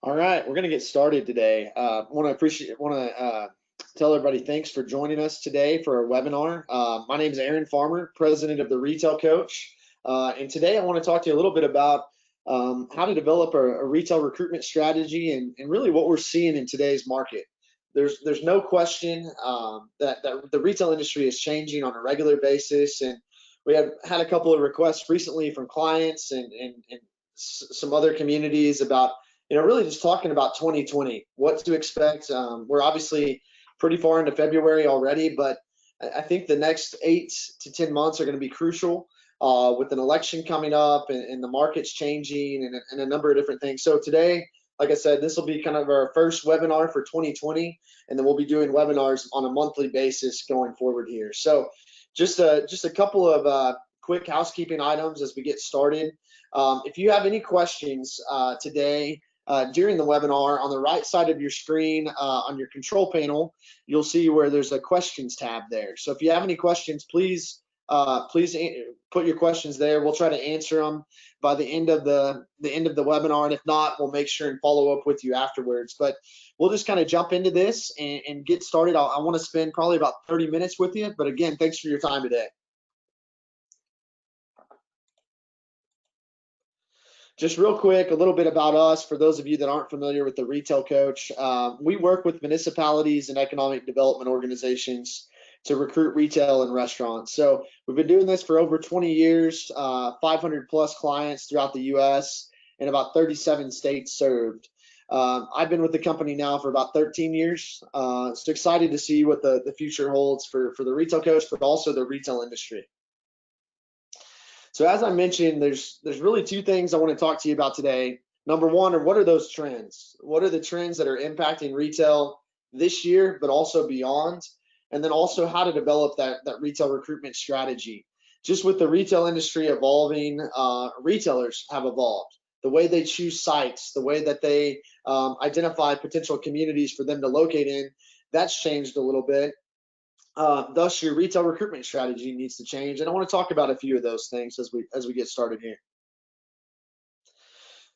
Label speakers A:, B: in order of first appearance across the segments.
A: All right, we're going to get started today. Want to tell everybody thanks for joining us today for our webinar. My name is Aaron Farmer, president of the Retail Coach, and today I want to talk to you a little bit about how to develop a retail recruitment strategy and really what we're seeing in today's market. There's no question that the retail industry is changing on a regular basis, and we have had a couple of requests recently from clients and some other communities about really just talking about 2020, what to expect. We're obviously pretty far into February already, but I think the next 8 to 10 months are going to be crucial with an election coming up and the markets changing and a number of different things. So today, like I said, this will be kind of our first webinar for 2020, and then we'll be doing webinars on a monthly basis going forward here. So just a couple of quick housekeeping items as we get started. If you have any questions today, during the webinar, on the right side of your screen on your control panel, you'll see where there's a questions tab there. So if you have any questions, please put your questions there. We'll try to answer them by the end of the webinar, and if not, we'll make sure and follow up with you afterwards. But we'll just kind of jump into this and get started. I want to spend probably about 30 minutes with you, but again, thanks for your time today. Just real quick, a little bit about us for those of you that aren't familiar with the Retail Coach. We work with municipalities and economic development organizations to recruit retail and restaurants. So we've been doing this for over 20 years, 500 plus clients throughout the US and about 37 states served. I've been with the company now for about 13 years. So excited to see what the future holds for the Retail Coach, but also the retail industry. So as I mentioned, there's really two things I want to talk to you about today. Number one, what are those trends? What are the trends that are impacting retail this year, but also beyond? And then also how to develop that retail recruitment strategy. Just with the retail industry evolving, retailers have evolved. The way they choose sites, the way that they identify potential communities for them to locate in, that's changed a little bit. Thus, your retail recruitment strategy needs to change, and I want to talk about a few of those things as we get started here.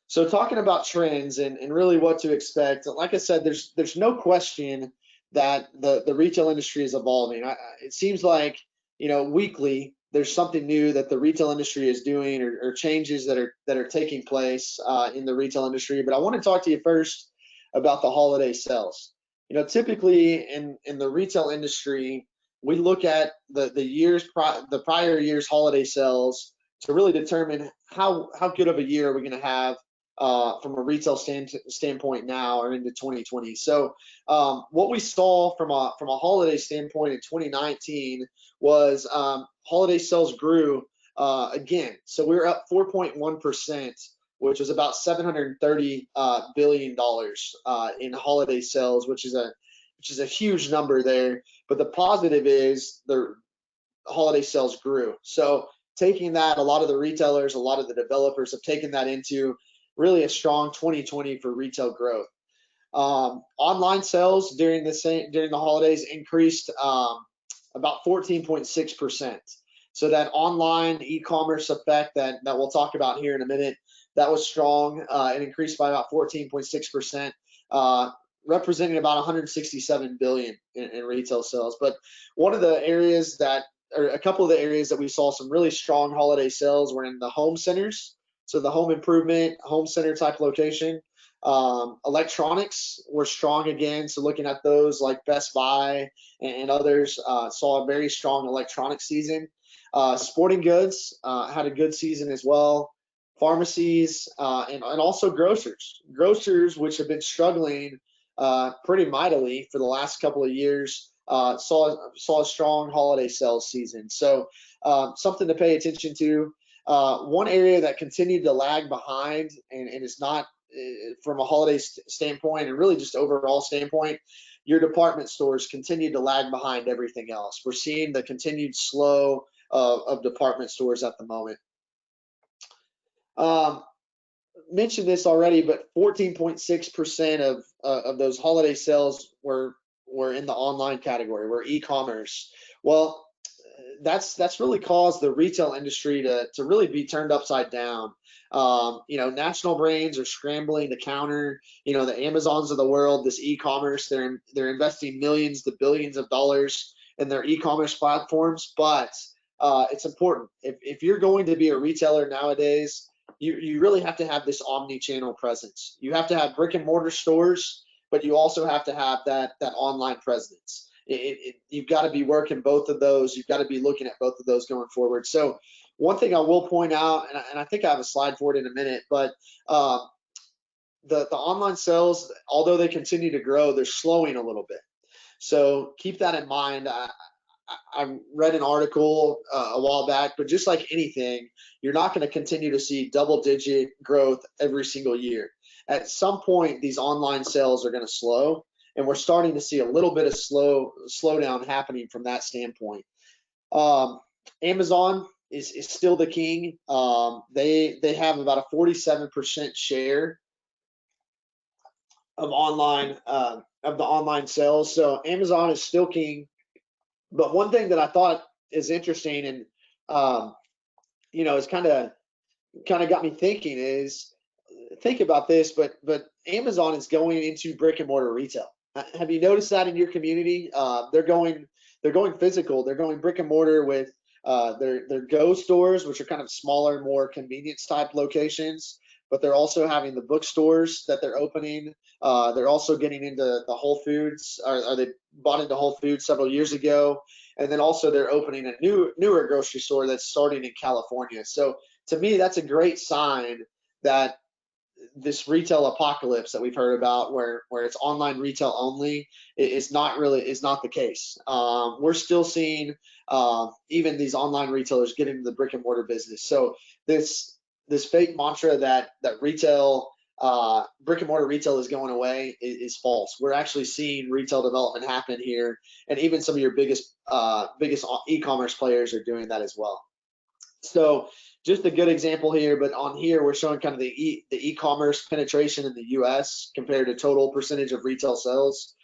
A: So, talking about trends and really what to expect, like I said, there's no question that the retail industry is evolving. It seems like weekly there's something new that the retail industry is doing or changes that are taking place in the retail industry. But I want to talk to you first about the holiday sales. Typically in the retail industry, we look at the prior year's holiday sales to really determine how good of a year are we going to have from a retail standpoint now or into 2020. So what we saw from a holiday standpoint in 2019 was holiday sales grew again. So we were up 4.1%. Which was about $730 billion in holiday sales, which is a huge number there. But the positive is the holiday sales grew. So taking that, a lot of the retailers, a lot of the developers have taken that into really a strong 2020 for retail growth. Online sales during the holidays increased about 14.6%. So that online e-commerce effect that we'll talk about here in a minute, that was strong. It increased by about 14.6%, representing about 167 billion in retail sales. But one of the areas a couple of the areas that we saw some really strong holiday sales were in the home centers. So the home improvement, home center type location. Electronics were strong again. So looking at those like Best Buy and others, saw a very strong electronic season. Sporting goods had a good season as well. Pharmacies and also grocers, which have been struggling pretty mightily for the last couple of years, saw a strong holiday sales season. So something to pay attention to. One area that continued to lag behind and is not from a holiday standpoint and really just overall standpoint, your department stores continue to lag behind everything else. We're seeing the continued slow of department stores at the moment. Mentioned this already, but 14.6% of those holiday sales were in the online category, were e-commerce. Well, that's really caused the retail industry to really be turned upside down. National brands are scrambling to counter, the Amazons of the world, this e-commerce. They're investing millions to billions of dollars in their e-commerce platforms, but it's important. If you're going to be a retailer nowadays, you really have to have this omni-channel presence. You have to have brick and mortar stores, but you also have to have that online presence. You've got to be working both of those. You've got to be looking at both of those going forward. So one thing I will point out, and I think I have a slide for it in a minute, but the online sales, although they continue to grow, they're slowing a little bit. So keep that in mind. I read an article a while back, but just like anything, you're not going to continue to see double-digit growth every single year. At some point, these online sales are going to slow, and we're starting to see a little bit of slowdown happening from that standpoint. Amazon is still the king. They have about a 47% share of the online sales. So Amazon is still king. But one thing that I thought is interesting, and it's kind of got me thinking, is think about this, but Amazon is going into brick and mortar retail. Have you noticed that in your community? They're going physical. They're going brick and mortar with their Go stores, which are kind of smaller, more convenience type locations. But they're also having the bookstores that they're opening. They're also getting into the Whole Foods, or they bought into Whole Foods several years ago. And then also they're opening a newer grocery store that's starting in California. So to me, that's a great sign that this retail apocalypse that we've heard about, where it's online retail only, is not the case. We're still seeing even these online retailers get into the brick and mortar business. So this fake mantra that retail, brick and mortar retail is going away is false. We're actually seeing retail development happen here, and even some of your biggest e-commerce players are doing that as well. So just a good example here, but on here we're showing kind of the e-commerce penetration in the U.S. compared to total percentage of retail sales.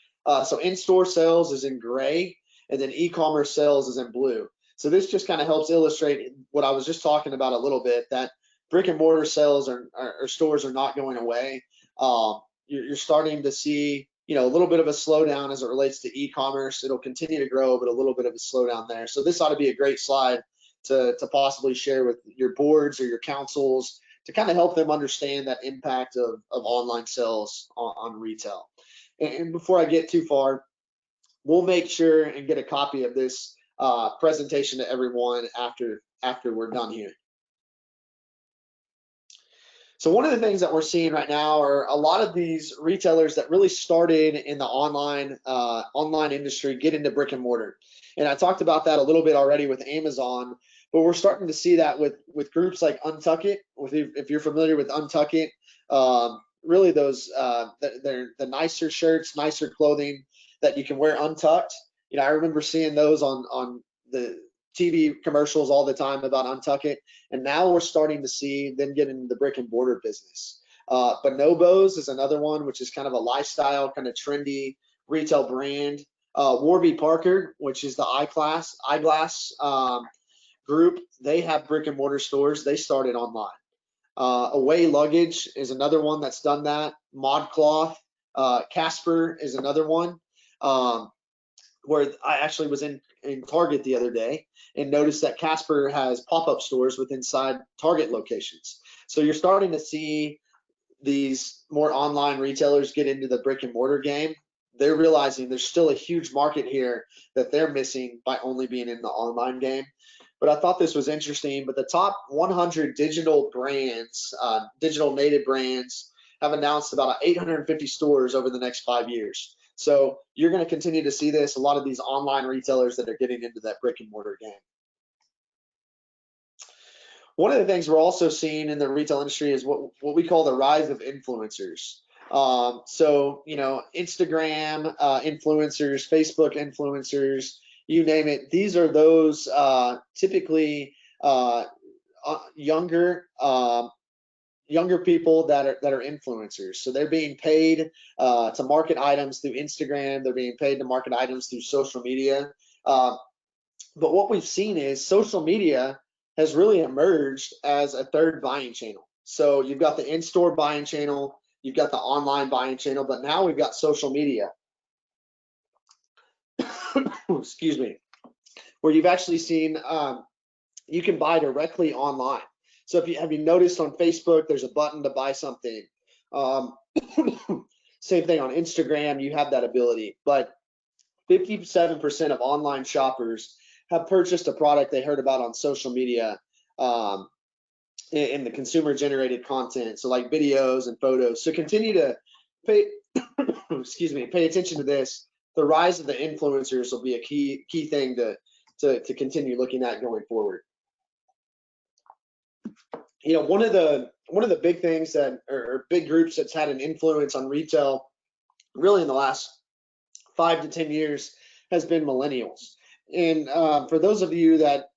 A: So in-store sales is in gray, and then e-commerce sales is in blue. So this just kind of helps illustrate what I was just talking about a little bit, that brick and mortar sales or stores are not going away. You're starting to see, a little bit of a slowdown as it relates to e-commerce. It'll continue to grow, but a little bit of a slowdown there. So this ought to be a great slide to possibly share with your boards or your councils to kind of help them understand that impact of online sales on retail. And before I get too far, we'll make sure and get a copy of this presentation to everyone after we're done here. So one of the things that we're seeing right now are a lot of these retailers that really started in the online industry get into brick and mortar. And I talked about that a little bit already with Amazon, but we're starting to see that with groups like Untuck It. If you're familiar with Untuck It, really those they're the nicer shirts, nicer clothing that you can wear untucked. I remember seeing those on the TV commercials all the time about Untuck It, and now we're starting to see them get into the brick and mortar business. Bonobos is another one, which is kind of a lifestyle, kind of trendy retail brand. Warby Parker, which is the eyeglass group, they have brick and mortar stores. They started online. Away Luggage is another one that's done that. ModCloth, Casper is another one. Where I actually was in Target the other day and noticed that Casper has pop-up stores with inside Target locations. So you're starting to see these more online retailers get into the brick and mortar game. They're realizing there's still a huge market here that they're missing by only being in the online game. But I thought this was interesting. But the top 100 digital brands, digital native brands, have announced about 850 stores over the next 5 years. So you're going to continue to see this, a lot of these online retailers that are getting into that brick and mortar game. One of the things we're also seeing in the retail industry is what we call the rise of influencers. So, Instagram influencers, Facebook influencers, you name it. These are those typically younger people that are influencers. So they're being paid to market items through Instagram. They're being paid to market items through social media. But what we've seen is social media has really emerged as a third buying channel. So you've got the in-store buying channel, you've got the online buying channel, but now we've got social media. Excuse me, where you've actually seen you can buy directly online. So if you have you noticed on Facebook, there's a button to buy something. Um, Same thing on Instagram, you have that ability. But 57% of online shoppers have purchased a product they heard about on social media um, in the consumer generated content. So like videos and photos. So continue to pay, excuse me, pay attention to this. The rise of the influencers will be a key thing to continue looking at going forward. You know, one of the big things that or big groups that's had an influence on retail really in the last 5 to 10 years has been millennials. And for those of you that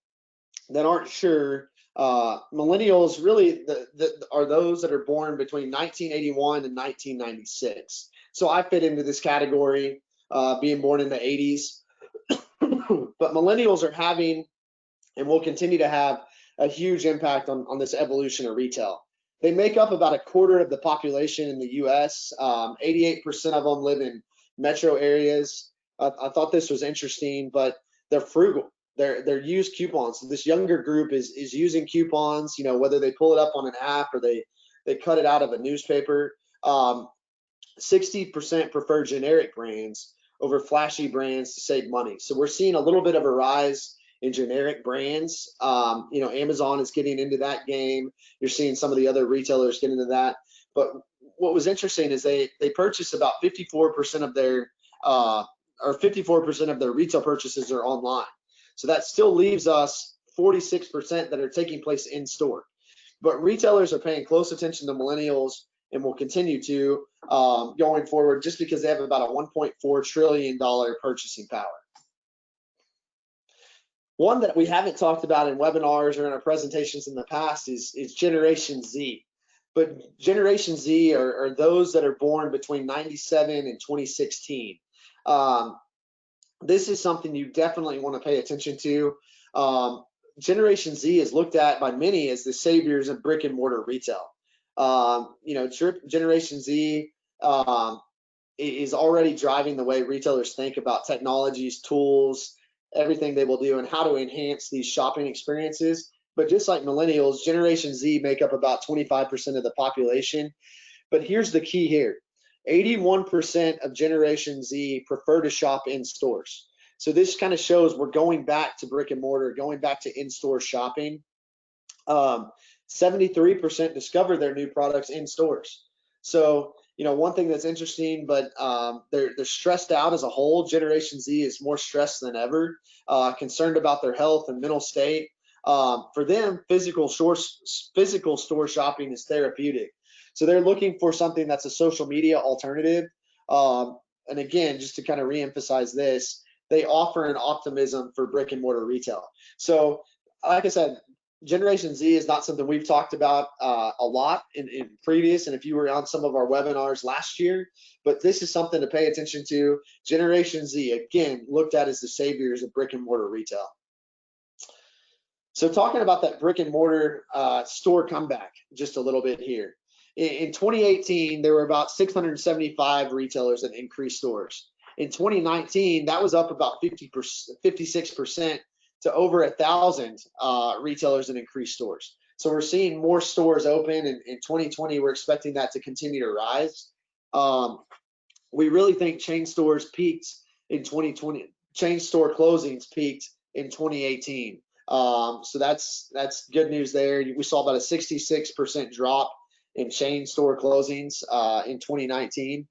A: aren't sure, millennials really are those that are born between 1981 and 1996. So I fit into this category, being born in the 80s. But millennials are having and will continue to have a huge impact on this evolution of retail. They make up about a quarter of the population in the US. 88% of them live in metro areas. I thought this was interesting, but they're frugal. They're used coupons. So this younger group is using coupons, you know, whether they pull it up on an app or they cut it out of a newspaper. 60% prefer generic brands over flashy brands to save money. So we're seeing a little bit of a rise in generic brands. You know, Amazon is getting into that game. You're seeing some of the other retailers get into that. But what was interesting is they purchase about 54% of their or 54% of their retail purchases are online. So that still leaves us 46% that are taking place in store. But retailers are paying close attention to millennials and will continue to going forward just because they have about a $1.4 trillion purchasing power. One that we haven't talked about in webinars or in our presentations in the past is Generation Z. But Generation Z are those that are born between 97 and 2016. This is something you definitely want to pay attention to. Generation Z is looked at by many as the saviors of brick and mortar retail. You know, Generation Z is already driving the way retailers think about technologies, tools, everything they will do, and how to enhance these shopping experiences. But just like millennials, Generation Z make up about 25% of the population. But here's the key here. 81% of Generation Z prefer to shop in stores. So this kind of shows we're going back to brick and mortar, going back to in-store shopping. 73% discover their new products in stores. So, you know, one thing that's interesting, but they're stressed out as a whole. Generation Z is more stressed than ever, concerned about their health and mental state. For them, physical store shopping is therapeutic. So they're looking for something that's a social media alternative. And again, just to kind of reemphasize this, they offer an optimism for brick and mortar retail. So, like I said, Generation Z is not something we've talked about a lot in previous, and if you were on some of our webinars last year, but this is something to pay attention to. Generation Z, again, looked at as the saviors of brick and mortar retail. So talking about that brick and mortar store comeback just a little bit here. In 2018, there were about 675 retailers that increased stores. In 2019, that was up about 56% to over 1,000 retailers that increased stores. So we're seeing more stores open, and in 2020, we're expecting that to continue to rise. We really think chain stores peaked in 2020. Chain store closings peaked in 2018. So that's good news there. We saw about a 66% drop in chain store closings in 2019.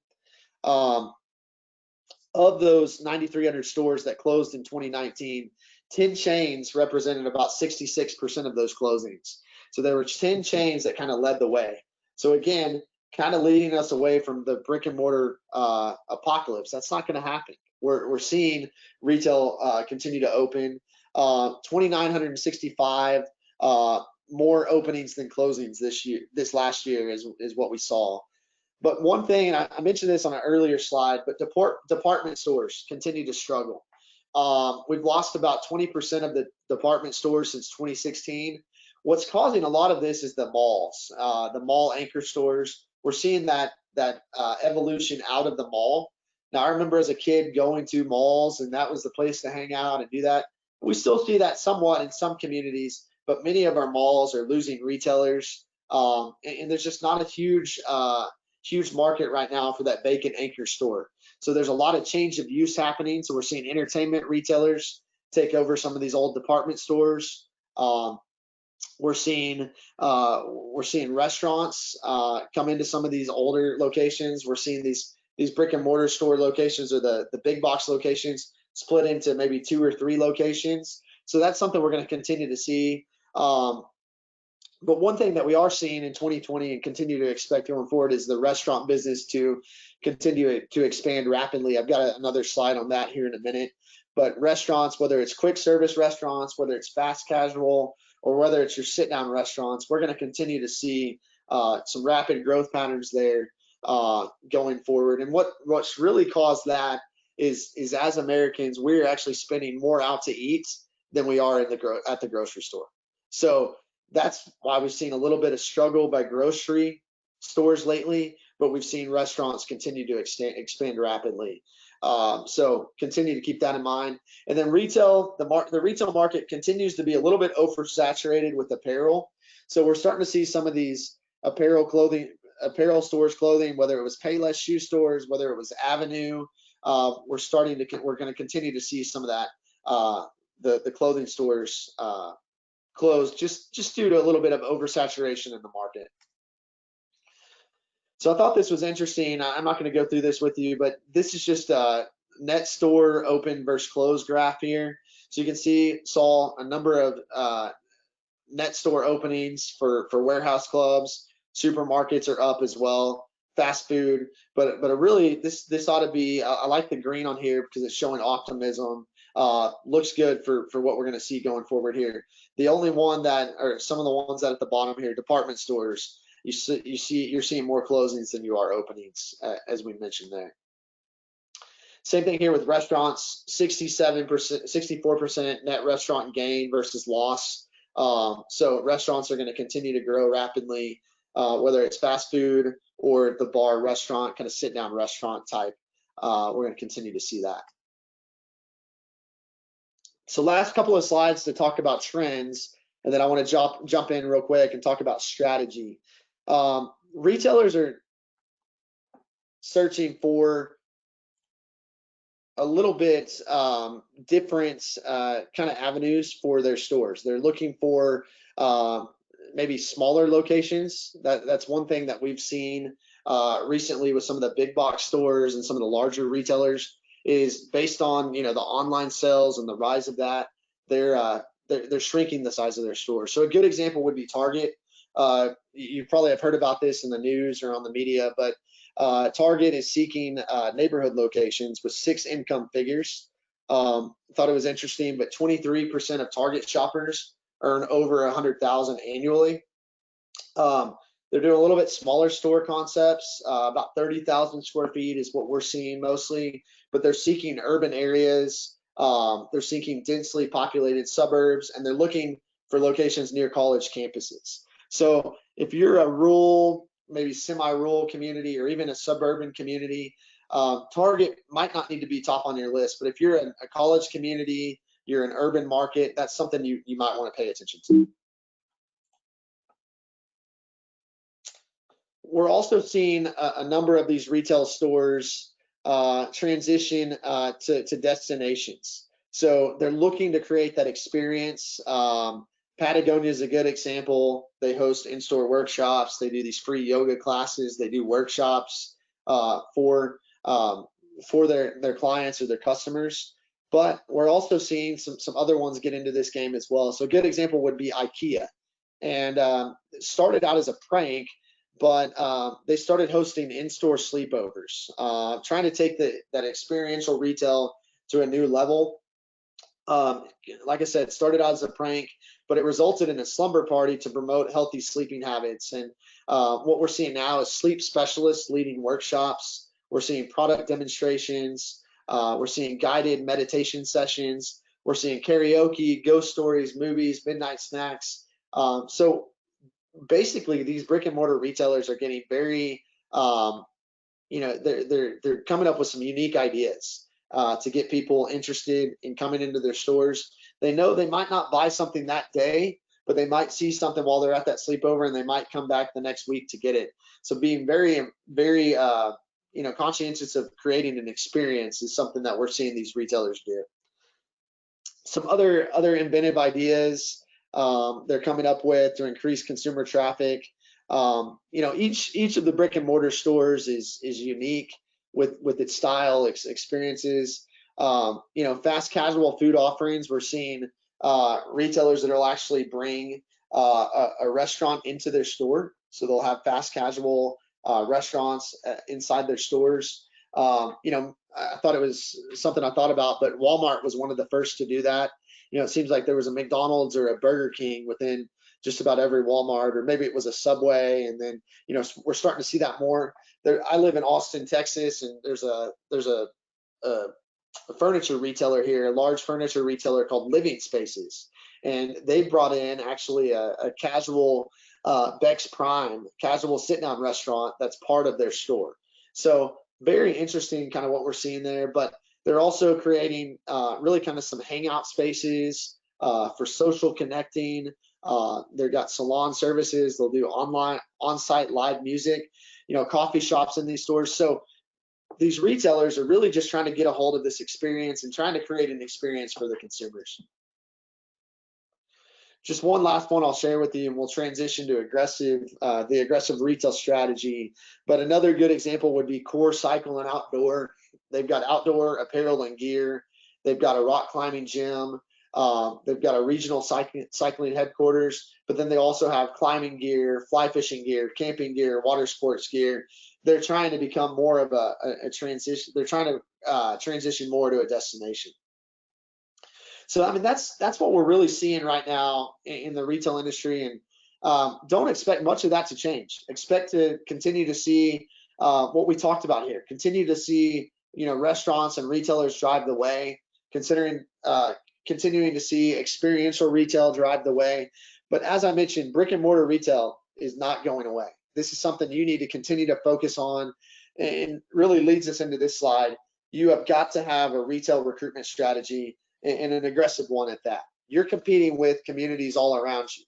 A: Of those 9,300 stores that closed in 2019, 10 chains represented about 66% of those closings. So there were 10 chains that kind of led the way. So again, kind of leading us away from the brick and mortar apocalypse. That's not going to happen. We're seeing retail continue to open. 2,965 more openings than closings this last year is what we saw. But one thing, I mentioned this on an earlier slide, but department stores continue to struggle. We've lost about 20% of the department stores since 2016. What's causing a lot of this is the malls, the mall anchor stores. We're seeing that evolution out of the mall. Now, I remember as a kid going to malls, and that was the place to hang out and do that. We still see that somewhat in some communities, but many of our malls are losing retailers, and there's just not a huge market right now for that vacant anchor store. So there's a lot of change of use happening. So we're seeing entertainment retailers take over some of these old department stores. We're seeing restaurants come into some of these older locations. We're seeing these brick and mortar store locations, or the big box locations, split into maybe 2 or 3 locations. So that's something we're going to continue to see. But one thing that we are seeing in 2020 and continue to expect going forward is the restaurant business to continue to expand rapidly. I've got another slide on that here in a minute. But restaurants, whether it's quick service restaurants, whether it's fast casual, or whether it's your sit down restaurants, we're going to continue to see some rapid growth patterns there going forward. And what's really caused that is as Americans, we're actually spending more out to eat than we are at the grocery store. So that's why we've seen a little bit of struggle by grocery stores lately, but we've seen restaurants continue to expand rapidly. So continue to keep that in mind. And then retail, the retail market continues to be a little bit oversaturated with apparel. So we're starting to see some of these apparel stores, whether it was Payless shoe stores, whether it was Avenue, we're going to continue to see some of that, the clothing stores closed just due to a little bit of oversaturation in the market. So I thought this was interesting. I'm not going to go through this with you, but this is just a net store open versus closed graph here. So you can saw a number of net store openings for warehouse clubs. Supermarkets are up as well. Fast food, but really this ought to be. I like the green on here because it's showing optimism. Looks good for what we're going to see going forward here. The only one or some of the ones that at the bottom here, department stores, you're seeing more closings than you are openings, as we mentioned there. Same thing here with restaurants, 64% net restaurant gain versus loss. So restaurants are going to continue to grow rapidly, whether it's fast food or the bar restaurant, kind of sit down restaurant type. We're going to continue to see that. So last couple of slides to talk about trends, and then I want to jump in real quick and talk about strategy. Retailers are searching for a little bit different kind of avenues for their stores. They're looking for maybe smaller locations. That's one thing that we've seen recently with some of the big box stores and some of the larger retailers, is based on the online sales and the rise of that, they're shrinking the size of their stores. So a good example would be Target. You probably have heard about this in the news or on the media, but Target is seeking neighborhood locations with 6 income figures. Thought it was interesting, but 23% of Target shoppers earn over $100,000 annually. They're doing a little bit smaller store concepts, about 30,000 square feet is what we're seeing mostly, but they're seeking urban areas. They're seeking densely populated suburbs, and they're looking for locations near college campuses. So if you're a rural, maybe semi-rural community, or even a suburban community, Target might not need to be top on your list, but if you're a college community, you're an urban market, that's something you might want to pay attention to. We're also seeing a number of these retail stores transition to destinations. So they're looking to create that experience. Patagonia is a good example. They host in-store workshops. They do these free yoga classes. They do workshops for their clients or their customers. But we're also seeing some other ones get into this game as well. So a good example would be IKEA. And it started out as a prank, but they started hosting in-store sleepovers, trying to take that experiential retail to a new level. Like I said, it started out as a prank, but it resulted in a slumber party to promote healthy sleeping habits. And what we're seeing now is sleep specialists leading workshops. We're seeing product demonstrations. We're seeing guided meditation sessions. We're seeing karaoke, ghost stories, movies, midnight snacks. So basically, these brick and mortar retailers are getting very, they're coming up with some unique ideas to get people interested in coming into their stores. They know they might not buy something that day, but they might see something while they're at that sleepover, and they might come back the next week to get it. So being very, very, conscientious of creating an experience is something that we're seeing these retailers do. Some other inventive ideas they're coming up with to increase consumer traffic. Each of the brick and mortar stores is unique with its style, experiences. Fast casual food offerings. We're seeing retailers that will actually bring a restaurant into their store, so they'll have fast casual restaurants inside their stores. I thought it was something I thought about, but Walmart was one of the first to do that. It seems like there was a McDonald's or a Burger King within just about every Walmart, or maybe it was a Subway. And then, we're starting to see that more. I live in Austin, Texas, and there's a furniture retailer here, a large furniture retailer called Living Spaces. And they brought in actually a casual Bex Prime, casual sit-down restaurant that's part of their store. So very interesting kind of what we're seeing there, but they're also creating really kind of some hangout spaces for social connecting. They've got salon services. They'll do on-site live music, coffee shops in these stores. So these retailers are really just trying to get a hold of this experience and trying to create an experience for the consumers. Just one last one I'll share with you, and we'll transition to the aggressive retail strategy. But another good example would be Core Cycle and Outdoor. They've got outdoor apparel and gear. They've got a rock climbing gym. They've got a regional cycling headquarters, but then they also have climbing gear, fly fishing gear, camping gear, water sports gear. They're trying to become more of a transition. They're trying to transition more to a destination. So, I mean, that's what we're really seeing right now in the retail industry, and don't expect much of that to change. Expect to continue to see what we talked about here. Continue to see, restaurants and retailers drive the way. Continuing to see experiential retail drive the way. But as I mentioned, brick and mortar retail is not going away. This is something you need to continue to focus on, and really leads us into this slide. You have got to have a retail recruitment strategy, and an aggressive one at that. You're competing with communities all around you.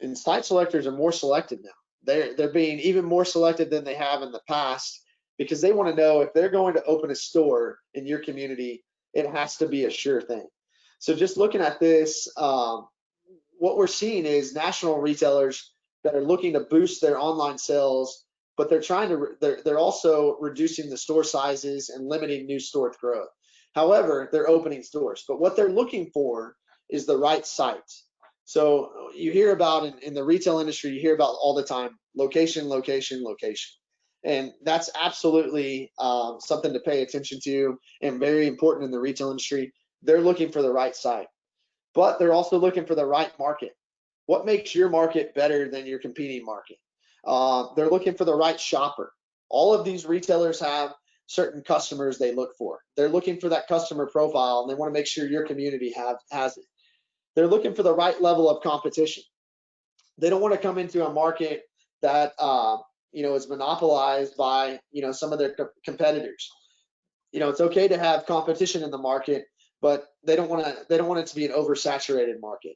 A: And site selectors are more selective now. They're being even more selective than they have in the past, because they want to know if they're going to open a store in your community, it has to be a sure thing. So just looking at this, what we're seeing is national retailers that are looking to boost their online sales, but they're also reducing the store sizes and limiting new store growth. However, they're opening stores, but what they're looking for is the right site. So you hear about in the retail industry, you hear about all the time, location, location, location. And that's absolutely something to pay attention to, and very important in the retail industry. They're looking for the right site, but they're also looking for the right market. What makes your market better than your competing market? They're looking for the right shopper. All of these retailers have certain customers they look for. They're looking for that customer profile, and they want to make sure your community has it. They're looking for the right level of competition. They don't want to come into a market that is monopolized by some of their competitors. It's okay to have competition in the market, but they don't want it to be an oversaturated market.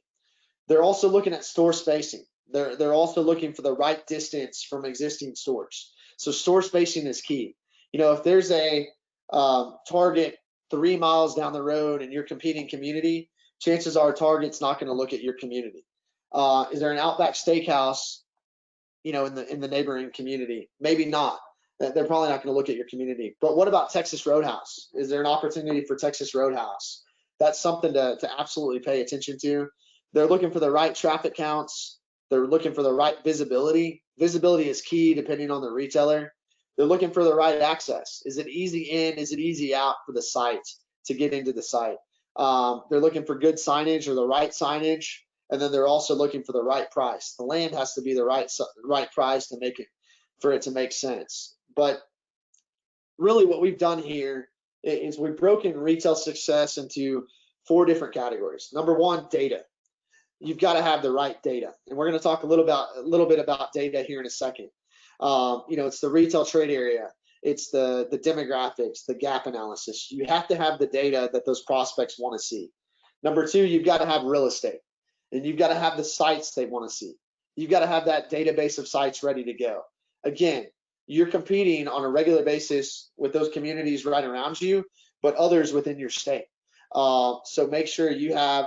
A: They're also looking at store spacing. They're also looking for the right distance from existing stores. So store spacing is key. If there's a Target 3 miles down the road in your competing community, chances are Target's not going to look at your community. Is there an Outback Steakhouse, in the neighboring community? Maybe not. They're probably not going to look at your community. But what about Texas Roadhouse? Is there an opportunity for Texas Roadhouse? That's something to absolutely pay attention to. They're looking for the right traffic counts. They're looking for the right visibility. Visibility is key depending on the retailer. They're looking for the right access. Is it easy in? Is it easy out for the site to get into the site? They're looking for good signage or the right signage, and then they're also looking for the right price. The land has to be the right price for it to make sense. But really what we've done here is we've broken retail success into 4 different categories. Number 1, data. You've got to have the right data, and we're going to talk a little bit about data here in a second. It's the retail trade area, it's the demographics, the gap analysis. You have to have the data that those prospects want to see. Number 2, you've got to have real estate, and you've got to have the sites they want to see. You've got to have that database of sites ready to go. Again, you're competing on a regular basis with those communities right around you, but others within your state. So make sure you have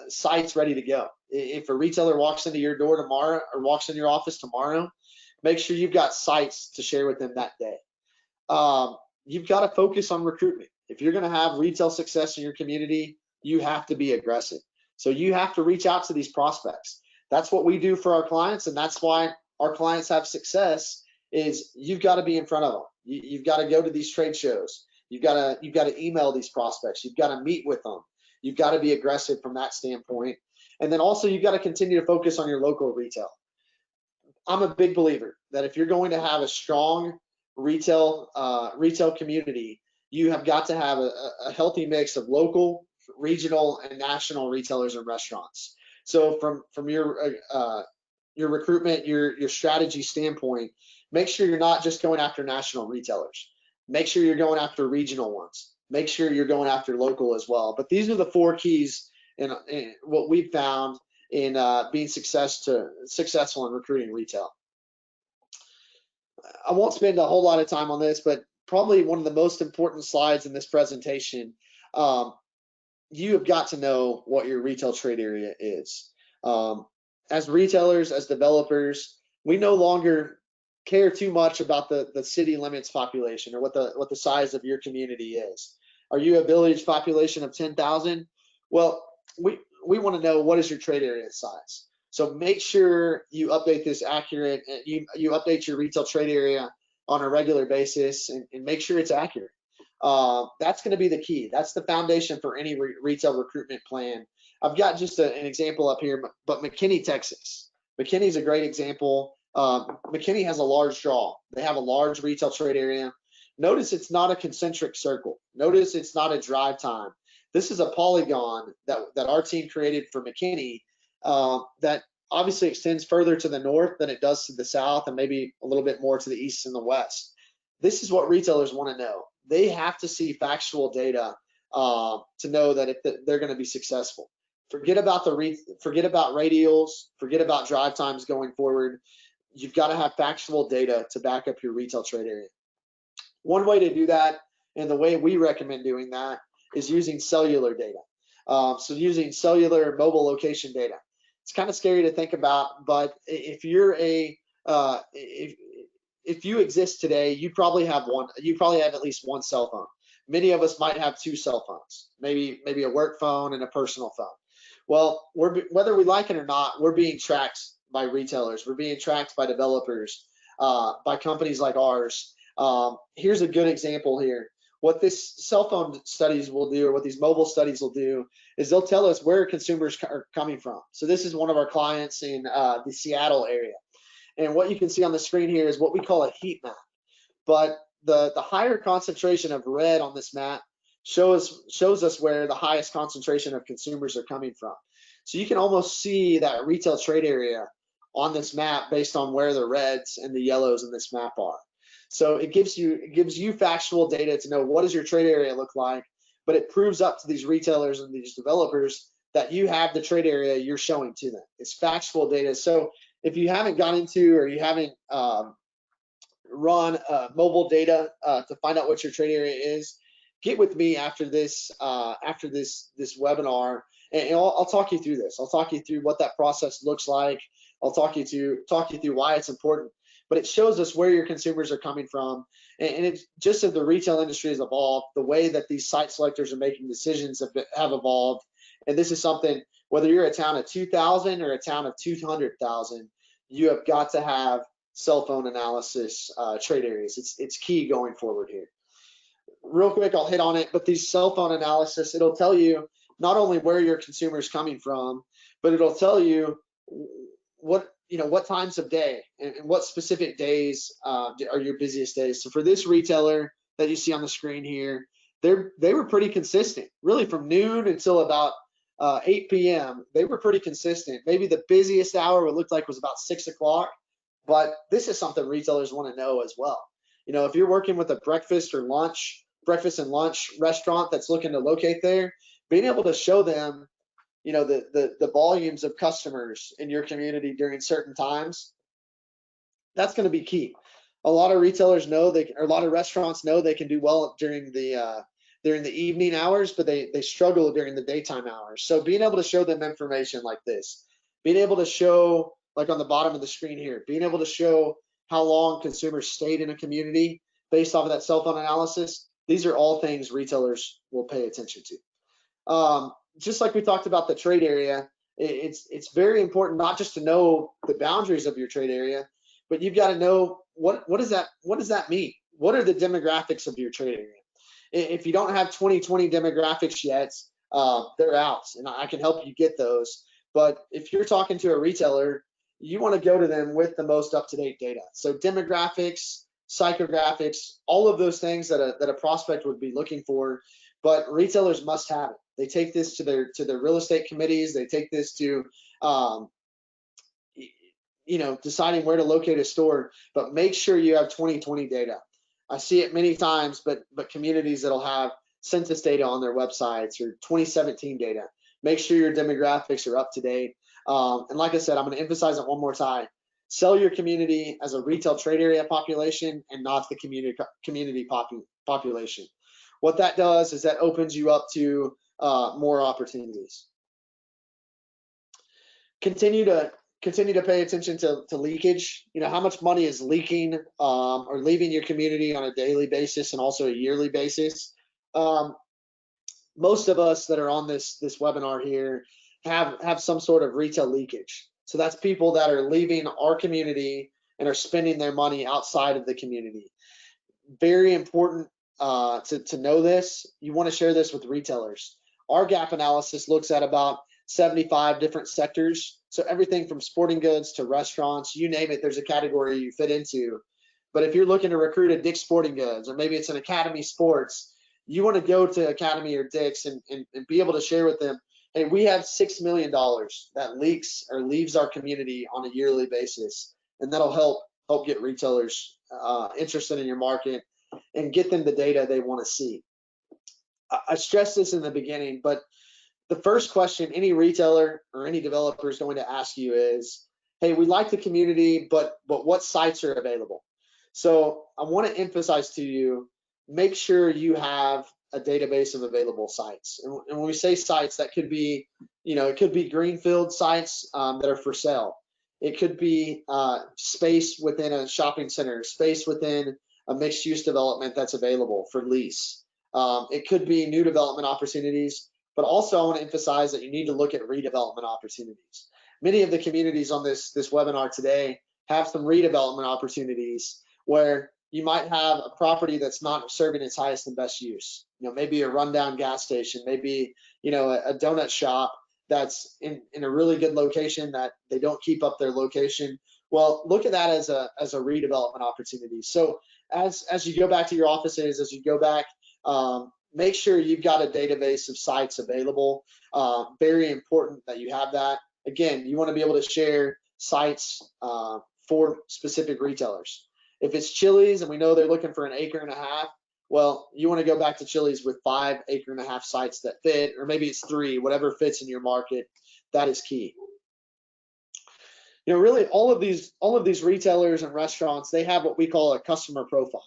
A: sites ready to go. If a retailer walks into your door tomorrow or walks in your office tomorrow, make sure you've got sites to share with them that day. You've got to focus on recruitment. If you're going to have retail success in your community, you have to be aggressive. So you have to reach out to these prospects. That's what we do for our clients, and that's why our clients have success. Is you've got to be in front of them. You've got to go to these trade shows. You've got to email these prospects. You've got to meet with them. You've got to be aggressive from that standpoint. And then also you've got to continue to focus on your local retail. I'm a big believer that if you're going to have a strong retail community, you have got to have a healthy mix of local, regional, and national retailers and restaurants. So from your recruitment, your strategy standpoint, make sure you're not just going after national retailers. Make sure you're going after regional ones. Make sure you're going after local as well. But these are the 4 keys in what we've found in being successful in recruiting retail. I won't spend a whole lot of time on this, but probably one of the most important slides in this presentation. You have got to know what your retail trade area is. As retailers, as developers, we no longer care too much about the city limits population or what the size of your community is. Are you a village population of 10,000? Well, we want to know what is your trade area size. So make sure you update this accurate. You update your retail trade area on a regular basis and make sure it's accurate. That's going to be the key. That's the foundation for any retail recruitment plan. I've got just an example up here, but McKinney, Texas. McKinney's a great example. McKinney has a large draw. They have a large retail trade area. Notice it's not a concentric circle. Notice it's not a drive time. This is a polygon that our team created for McKinney that obviously extends further to the north than it does to the south and maybe a little bit more to the east and the west. This is what retailers want to know. They have to see factual data to know that they're going to be successful. Forget about radials, forget about drive times going forward. You've got to have factual data to back up your retail trade area. One way to do that, and the way we recommend doing that, is using cellular data. So using cellular mobile location data. It's kind of scary to think about, but if you're if you exist today, you probably have at least one cell phone. Many of us might have 2 cell phones, maybe a work phone and a personal phone. Well, whether we like it or not, we're being tracked by retailers. We're being tracked by developers, by companies like ours. Here's a good example here. What this cell phone studies will do, or what these mobile studies will do, is they'll tell us where consumers are coming from. So this is one of our clients in the Seattle area. And what you can see on the screen here is what we call a heat map. But the higher concentration of red on this map shows us where the highest concentration of consumers are coming from. So you can almost see that retail trade area on this map based on where the reds and the yellows in this map are. So it gives you factual data to know what does your trade area look like, but it proves up to these retailers and these developers that you have the trade area you're showing to them. It's factual data. So if you haven't gone into or you haven't run mobile data to find out what your trade area is, get with me after this webinar, and I'll talk you through this. I'll talk you through what that process looks like. I'll talk you through why it's important. But it shows us where your consumers are coming from, and it's just as the retail industry has evolved, the way that these site selectors are making decisions have evolved. And this is something, whether you're a town of 2,000 or a town of 200,000, you have got to have cell phone analysis trade areas. It's key going forward here. Real quick, I'll hit on it, but these cell phone analysis, it'll tell you not only where your consumer is coming from, but it'll tell you what times of day and what specific days are your busiest days. So for this retailer, that you see on the screen here, they were pretty consistent, really from noon until about 8 p.m. They were pretty consistent. Maybe the busiest hour it looked like was about 6 o'clock, but this is something retailers want to know as well. If you're working with a breakfast and lunch restaurant that's looking to locate there, being able to show them, the volumes of customers in your community during certain times, that's going to be key. A lot of retailers know or a lot of restaurants know they can do well during the evening hours, but they struggle during the daytime hours. So being able to show them information like this, being able to show, like on the bottom of the screen here, being able to show how long consumers stayed in a community based off of that cell phone analysis, these are all things retailers will pay attention to. Just like we talked about the trade area, it's very important not just to know the boundaries of your trade area, but you've got to know what does that mean? What are the demographics of your trade area? If you don't have 2020 demographics yet, they're out, and I can help you get those. But if you're talking to a retailer, you want to go to them with the most up-to-date data. So demographics, psychographics, all of those things that a prospect would be looking for, but retailers must have it. They take this to their real estate committees. They take this to deciding where to locate a store, but make sure you have 2020 data. I see it many times, but communities that'll have census data on their websites or 2017 data. Make sure your demographics are up to date. And like I said, I'm going to emphasize it one more time. Sell your community as a retail trade area population and not the community population. What that does is that opens you up to more opportunities. Continue to pay attention to leakage. How much money is leaking or leaving your community on a daily basis and also a yearly basis. Most of us that are on this webinar here have some sort of retail leakage. So that's people that are leaving our community and are spending their money outside of the community. Very important to know this. You want to share this with retailers. Our gap analysis looks at about 75 different sectors. So everything from sporting goods to restaurants, you name it, there's a category you fit into. But if you're looking to recruit at Dick's Sporting Goods, or maybe it's an Academy Sports, you want to go to Academy or Dick's and be able to share with them, hey, we have $6 million that leaks or leaves our community on a yearly basis. And that'll help get retailers interested in your market and get them the data they want to see. I stressed this in the beginning, but the first question any retailer or any developer is going to ask you is, hey, we like the community, but what sites are available? So I want to emphasize to you, make sure you have a database of available sites. And when we say sites, that could be, it could be greenfield sites that are for sale. It could be space within a shopping center, space within a mixed use development that's available for lease. It could be new development opportunities. But also I want to emphasize that you need to look at redevelopment opportunities. Many of the communities on this webinar today have some redevelopment opportunities where you might have a property that's not serving its highest and best use. Maybe a rundown gas station, maybe, a donut shop that's in a really good location that they don't keep up their location. Well, look at that as a redevelopment opportunity. So as you go back to your offices, as you go back, make sure you've got a database of sites available. Very important that you have that. Again, you want to be able to share sites for specific retailers. If it's Chili's and we know they're looking for 1.5 acres, well, you want to go back to Chili's with 5.5 acres sites that fit, or maybe it's 3, whatever fits in your market. That is key. Really all of these retailers and restaurants, they have what we call a customer profile.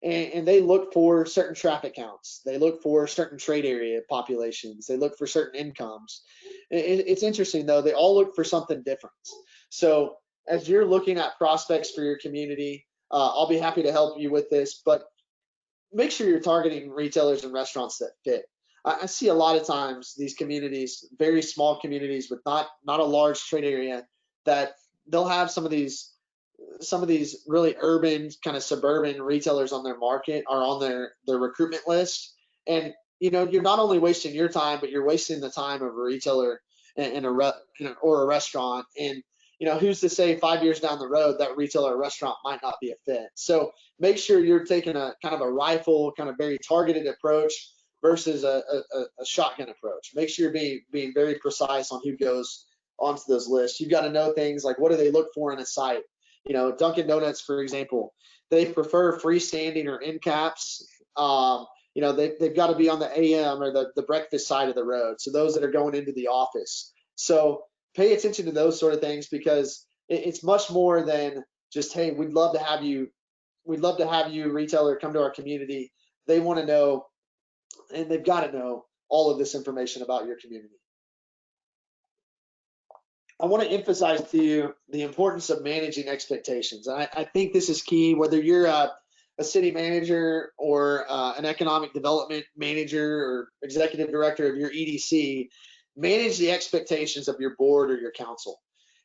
A: And they look for certain traffic counts. They look for certain trade area populations. They look for certain incomes. It's interesting, though. They all look for something different. So as you're looking at prospects for your community, I'll be happy to help you with this, but make sure you're targeting retailers and restaurants that fit. I see a lot of times these communities, very small communities with not a large trade area, that they'll have some of these really urban, kind of suburban retailers on their market or on their recruitment list. And you're not only wasting your time, but you're wasting the time of a retailer or a restaurant. And who's to say 5 years down the road that retailer or restaurant might not be a fit. So make sure you're taking a kind of a rifle, kind of very targeted approach versus a shotgun approach. Make sure you're being very precise on who goes onto those lists. You've got to know things like, what do they look for in a site? Dunkin' Donuts, for example, they prefer freestanding or end caps. They've got to be on the AM or the breakfast side of the road. So those that are going into the office. So pay attention to those sort of things, because it's much more than just, hey, we'd love to have you, retailer, come to our community. They want to know, and they've got to know all of this information about your community. I want to emphasize to you the importance of managing expectations. I think this is key, whether you're a city manager or an economic development manager or executive director of your EDC. Manage the expectations of your board or your council.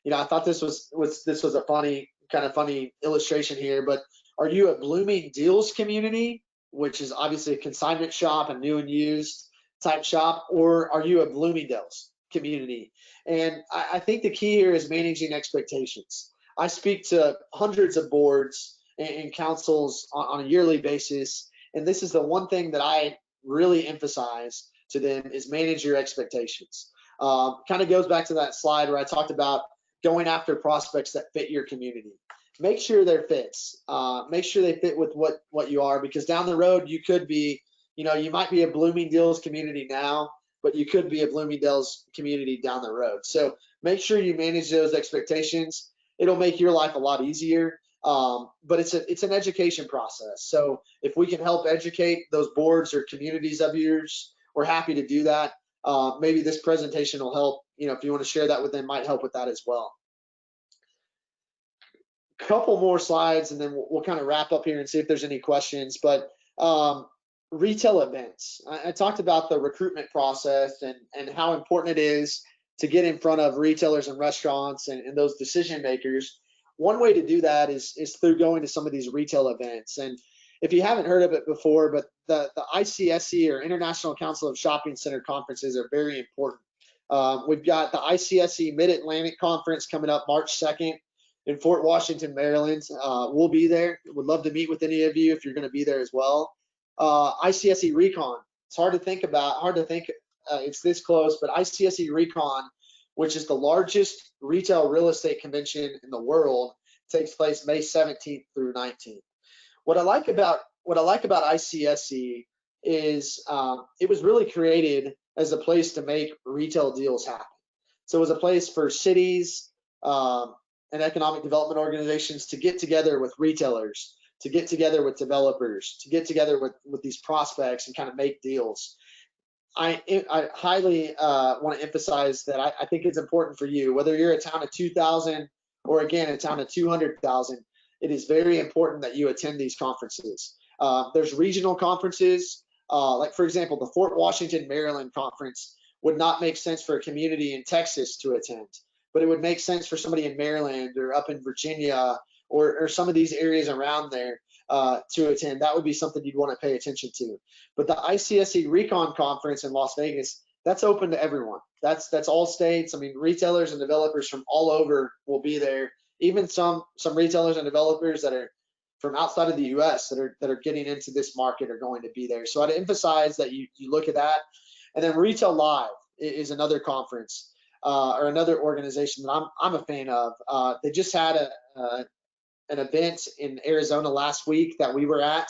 A: I thought this was a funny illustration here, but are you a blooming deals community, which is obviously a consignment shop, a new and used type shop, or are you a Bloomingdale's community? And I think the key here is managing expectations. I speak to hundreds of boards and councils on a yearly basis, and this is the one thing that I really emphasize to them is manage your expectations. Kind of goes back to that slide where I talked about going after prospects that fit your community. Make sure they're fits. Make sure they fit with what you are, because down the road you could be, you might be a Bloomingdale's community now, but you could be a Bloomingdale's community down the road. So make sure you manage those expectations. It'll make your life a lot easier. But it's an education process. So if we can help educate those boards or communities of yours, we're happy to do that. Maybe this presentation will help. If you want to share that with them, might help with that as well. Couple more slides, and then we'll kind of wrap up here and see if there's any questions. But retail events. I talked about the recruitment process and how important it is to get in front of retailers and restaurants and those decision makers. One way to do that is through going to some of these retail events. And if you haven't heard of it before, but the ICSC, or International Council of Shopping Center Conferences, are very important. We've got the ICSC Mid-Atlantic Conference coming up March 2nd in Fort Washington, Maryland. We'll be there. Would love to meet with any of you if you're going to be there as well. ICSC Recon. It's hard to think it's this close, but ICSC Recon, which is the largest retail real estate convention in the world, takes place May 17th through 19th. What I like about ICSC is it was really created as a place to make retail deals happen. So it was a place for cities and economic development organizations to get together with retailers, to get together with developers, to get together with these prospects and kind of make deals. I highly want to emphasize that I think it's important for you, whether you're a town of 2,000 or, again, a town of 200,000, it is very important that you attend these conferences. There's regional conferences, like, for example, the Fort Washington, Maryland conference would not make sense for a community in Texas to attend, but it would make sense for somebody in Maryland or up in Virginia or some of these areas around there to attend. That would be something you'd want to pay attention to. But the ICSC Recon Conference in Las Vegas, that's open to everyone. That's all states. I mean, retailers and developers from all over will be there. Even some retailers and developers that are from outside of the U.S. that are getting into this market are going to be there. So I'd emphasize that you look at that. And then Retail Live is another conference or another organization that I'm a fan of. They just had an event in Arizona last week that we were at.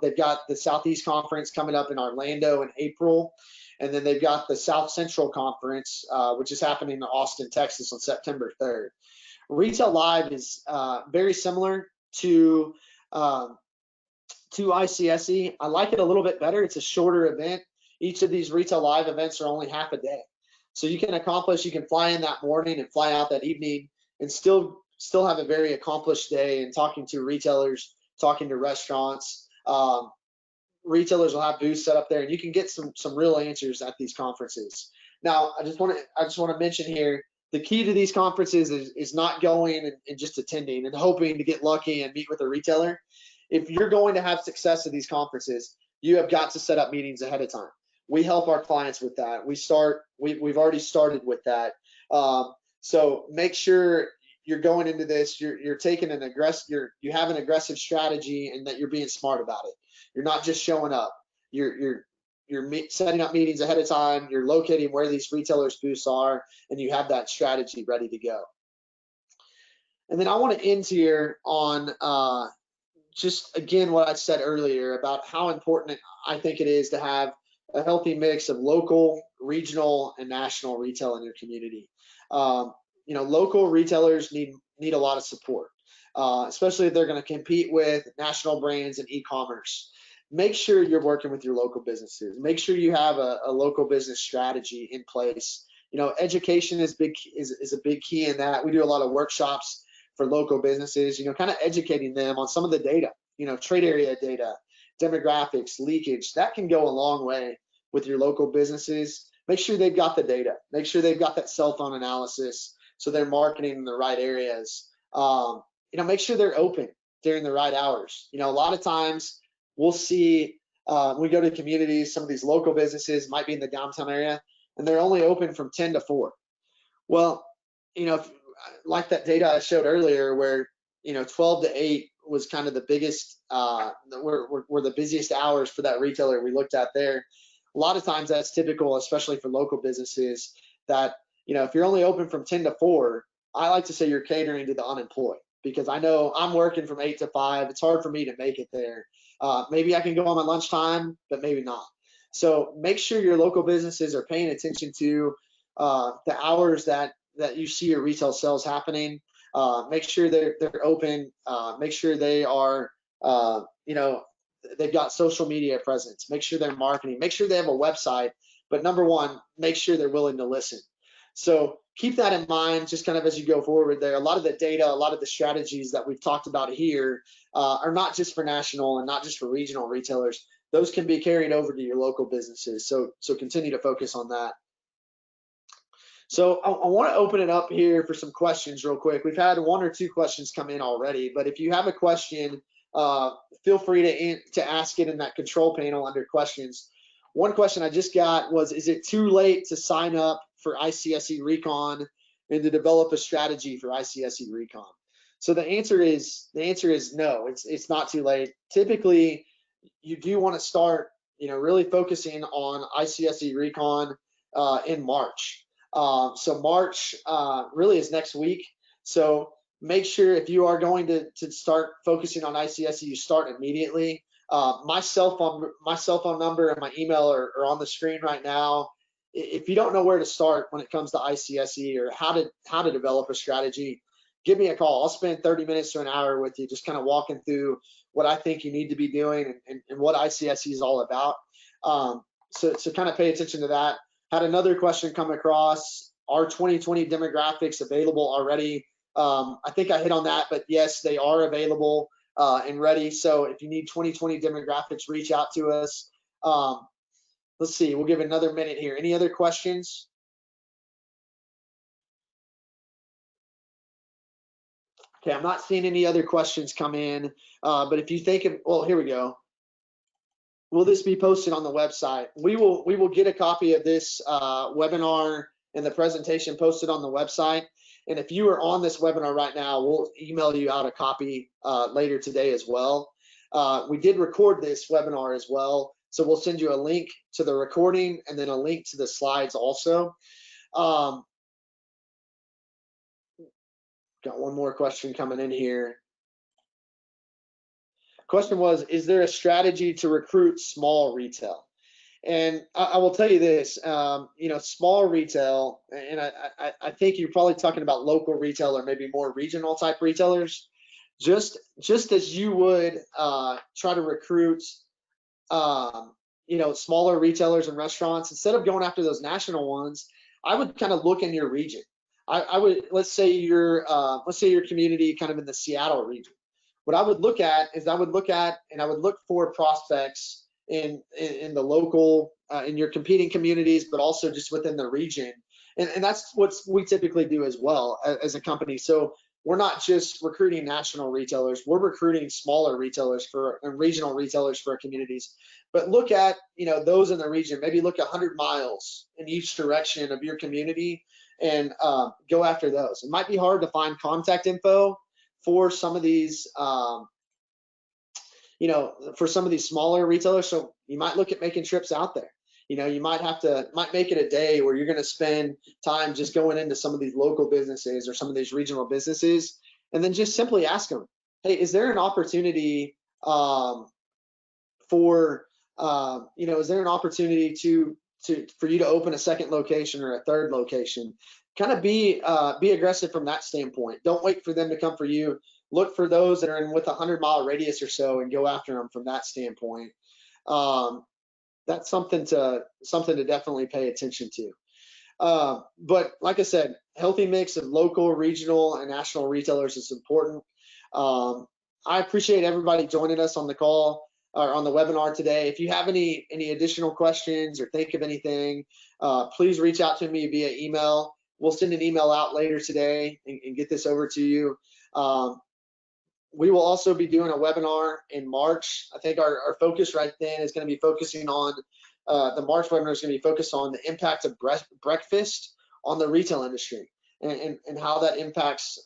A: They've got the Southeast Conference coming up in Orlando in April. And then they've got the South Central Conference, which is happening in Austin, Texas on September 3rd. Retail Live is very similar to ICSC. I like it a little bit better. It's a shorter event. Each of these Retail Live events are only half a day. So you can fly in that morning and fly out that evening and still have a very accomplished day and talking to retailers, talking to restaurants. Retailers will have booths set up there, and you can get some real answers at these conferences. Now, I just want to mention here, the key to these conferences is not going and just attending and hoping to get lucky and meet with a retailer. If you're going to have success at these conferences, you have got to set up meetings ahead of time. We help our clients with that. We've already started with that. So make sure you're going into this, you're taking an you have an aggressive strategy, and that you're being smart about it. You're not just showing up. You're setting up meetings ahead of time. You're locating where these retailers' booths are, and you have that strategy ready to go. And then I want to end here on just again what I said earlier about how important I think it is to have a healthy mix of local, regional, and national retail in your community. Local retailers need a lot of support, especially if they're going to compete with national brands and e-commerce. Make sure you're working with your local businesses. Make sure you have a local business strategy in place. Education is a big key in that. We do a lot of workshops for local businesses, kind of educating them on some of the data, trade area data, demographics, leakage. That can go a long way with your local businesses. Make sure they've got the data. Make sure they've got that cell phone analysis so they're marketing in the right areas. Make sure they're open during the right hours. A lot of times we'll see when we go to communities, some of these local businesses might be in the downtown area, and they're only open from 10 to 4. Well, like that data I showed earlier, where 12 to 8 was kind of the biggest, were the busiest hours for that retailer we looked at there. A lot of times that's typical, especially for local businesses, that if you're only open from 10 to 4, I like to say you're catering to the unemployed, because I know I'm working from 8 to 5. It's hard for me to make it there. Maybe I can go on my lunchtime, but maybe not. So make sure your local businesses are paying attention to the hours that you see your retail sales happening. Make sure they're open. Make sure they are, they've got social media presence. Make sure they're marketing. Make sure they have a website. But number one, make sure they're willing to listen. So keep that in mind, just kind of as you go forward there. A lot of the data, a lot of the strategies that we've talked about here are not just for national and not just for regional retailers. Those can be carried over to your local businesses. So continue to focus on that. So I want to open it up here for some questions real quick. We've had 1 or 2 questions come in already, but if you have a question, feel free to ask it in that control panel under questions. One question I just got was, is it too late to sign up for ICSE Recon and to develop a strategy for ICSE Recon? So the answer is no, it's not too late. Typically, you do want to start, really focusing on ICSE Recon in March. So March really is next week. So make sure if you are going to start focusing on ICSE, you start immediately. My cell phone number and my email are on the screen right now. If you don't know where to start when it comes to ICSE or how to develop a strategy, give me a call. I'll spend 30 minutes to an hour with you, just kind of walking through what I think you need to be doing and what ICSE is all about. So kind of pay attention to that. Had another question come across. Are 2020 demographics available already? I think I hit on that, but yes, they are available and ready. So if you need 2020 demographics, reach out to us. Let's see, we'll give it another minute here. Any other questions? Okay, I'm not seeing any other questions come in, but if you think of, well, here we go. Will this be posted on the website? We will get a copy of this webinar and the presentation posted on the website. And if you are on this webinar right now, we'll email you out a copy later today as well. We did record this webinar as well, so we'll send you a link to the recording and then a link to the slides also. Got one more question coming in here. Question was, is there a strategy to recruit small retail? And I will tell you this, small retail, and I think you're probably talking about local retail or maybe more regional type retailers. Just as you would try to recruit, smaller retailers and restaurants, instead of going after those national ones, I would kind of look in your region. I would, let's say your community kind of in the Seattle region. What I would look at is I would look for prospects in the local, in your competing communities, but also just within the region. And that's what we typically do as well as a company. So we're not just recruiting national retailers, we're recruiting smaller retailers and regional retailers for our communities. But look at, those in the region, maybe look 100 miles in each direction of your community and go after those. It might be hard to find contact info for some of these, for some of these smaller retailers. So you might look at making trips out there. You might make it a day where you're going to spend time just going into some of these local businesses or some of these regional businesses, and then just simply ask them, hey, is there an opportunity is there an opportunity for you to open a second location or a third location? Kind of be aggressive from that standpoint. Don't wait for them to come for you. Look for those that are in with a 100-mile radius or so and go after them from that standpoint. That's something to definitely pay attention to. But like I said, healthy mix of local, regional, and national retailers is important. I appreciate everybody joining us on the call or on the webinar today. If you have any additional questions or think of anything, please reach out to me via email. We'll send an email out later today and get this over to you. We will also be doing a webinar in March. I think our focus right then is going to be focusing on the March webinar is going to be focused on the impact of breakfast on the retail industry and how that impacts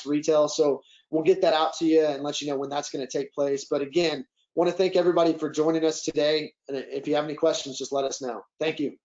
A: retail. So we'll get that out to you and let you know when that's going to take place. But again, want to thank everybody for joining us today. And if you have any questions, just let us know. Thank you.